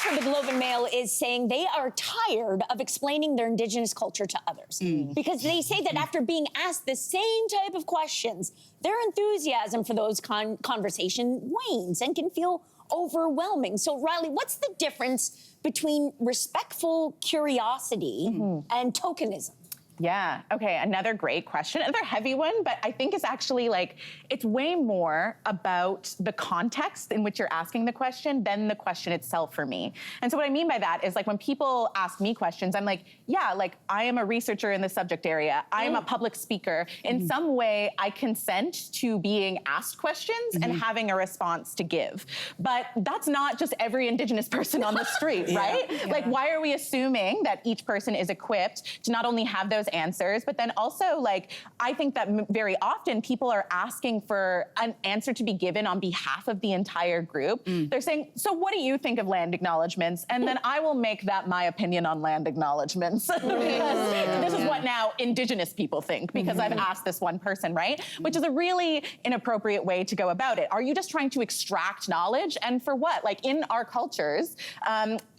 for the Globe and Mail is saying they are tired of explaining their Indigenous culture to others. Because they say that after being asked the same type of questions, their enthusiasm for those conversations wanes and can feel overwhelming. So, Riley, what's the difference between respectful curiosity and tokenism? Yeah, okay, another great question, another heavy one, but I think it's actually like, it's way more about the context in which you're asking the question than the question itself for me. And so what I mean by that is like when people ask me questions, I'm like, yeah, like I am a researcher in the subject area, I am a public speaker. In some way, I consent to being asked questions and having a response to give. But that's not just every Indigenous person on the street, right? Yeah. Like, why are we assuming that each person is equipped to not only have those answers, but then also like, I think that very often people are asking for an answer to be given on behalf of the entire group. They're saying, so what do you think of land acknowledgements? And then I will make that my opinion on land acknowledgements. Because this is what now Indigenous people think, because I've asked this one person, right? Which is a really inappropriate way to go about it. Are you just trying to extract knowledge? And for what? Like in our cultures,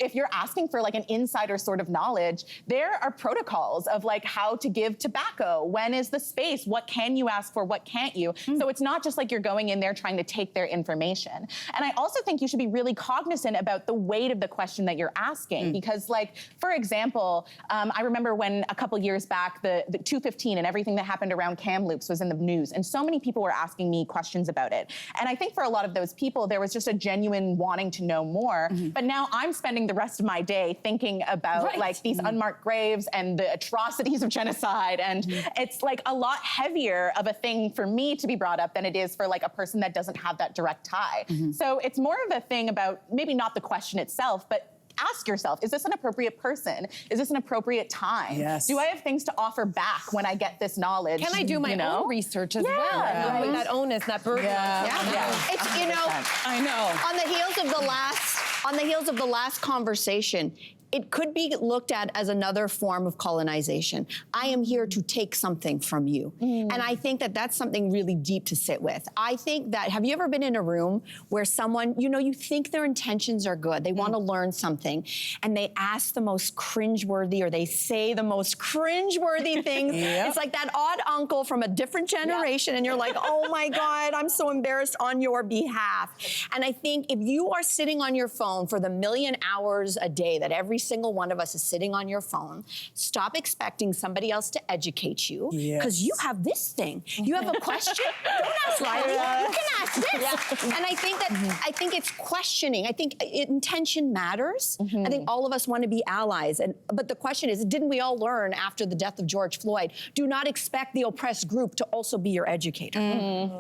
if you're asking for like an insider sort of knowledge, there are protocols of like how to give tobacco, when is the space, what can you ask for, what can't you? So it's not just like you're going in there trying to take their information. And I also think you should be really cognizant about the weight of the question that you're asking, because like, for example, I remember when a couple years back, the 215 and everything that happened around Kamloops was in the news, and so many people were asking me questions about it. And I think for a lot of those people, there was just a genuine wanting to know more, but now I'm spending the rest of my day thinking about like these unmarked graves and the atrocities of genocide, and it's like a lot heavier of a thing for me to be brought up than it is for like a person that doesn't have that direct tie. So it's more of a thing about maybe not the question itself, but ask yourself, is this an appropriate person? Is this an appropriate time? Yes. Do I have things to offer back when I get this knowledge? Can I do my own research as well? Knowing that onus, that burden. It's, you know, I know. On the heels of the last conversation, it could be looked at as another form of colonization. I am here to take something from you. And I think that that's something really deep to sit with. I think that, have you ever been in a room where someone, you know, you think their intentions are good, they want to learn something, and they ask the most cringeworthy, or they say the most cringeworthy things. It's like that odd uncle from a different generation, and you're like, oh my God, I'm so embarrassed on your behalf. And I think if you are sitting on your phone for the million hours a day that every single one of us is sitting on your phone, stop expecting somebody else to educate you, because you have this thing. You have a question? Don't ask Riley. You can ask this. And I think that I think it's questioning. I think intention matters. I think all of us want to be allies. But the question is, didn't we all learn after the death of George Floyd? Do not expect the oppressed group to also be your educator.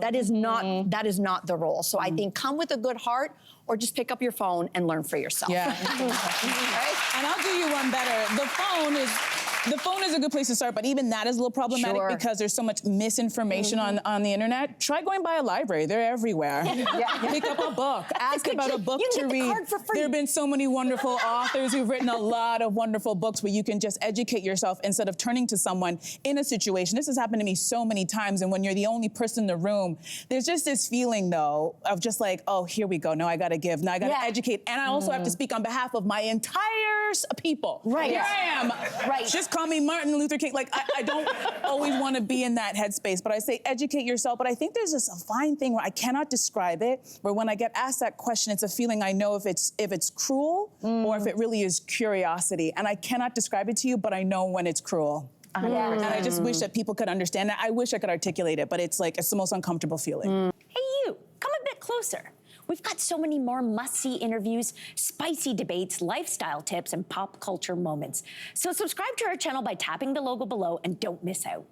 That is not the role. So I think come with a good heart, or just pick up your phone and learn for yourself. Right? And I'll do you one better. The phone is a good place to start, but even that is a little problematic because there's so much misinformation on the internet. Try going by a library. They're everywhere. Pick up a book. Ask about a book to read. There have been so many wonderful authors who've written a lot of wonderful books where you can just educate yourself instead of turning to someone in a situation. This has happened to me so many times, and when you're the only person in the room, there's just this feeling, though, of just like, oh, here we go. Now I gotta give. Now I gotta educate. And I also have to speak on behalf of my entire people. Here I am. Just call me Martin Luther King. Like, I don't always want to be in that headspace, but I say educate yourself. But I think there's this fine thing where I cannot describe it, where when I get asked that question, it's a feeling I know if it's cruel or if it really is curiosity. And I cannot describe it to you, but I know when it's cruel. And I just wish that people could understand that. I wish I could articulate it, but it's like, it's the most uncomfortable feeling. Hey, you, come a bit closer. We've got so many more must-see interviews, spicy debates, lifestyle tips, and pop culture moments. So subscribe to our channel by tapping the logo below and don't miss out.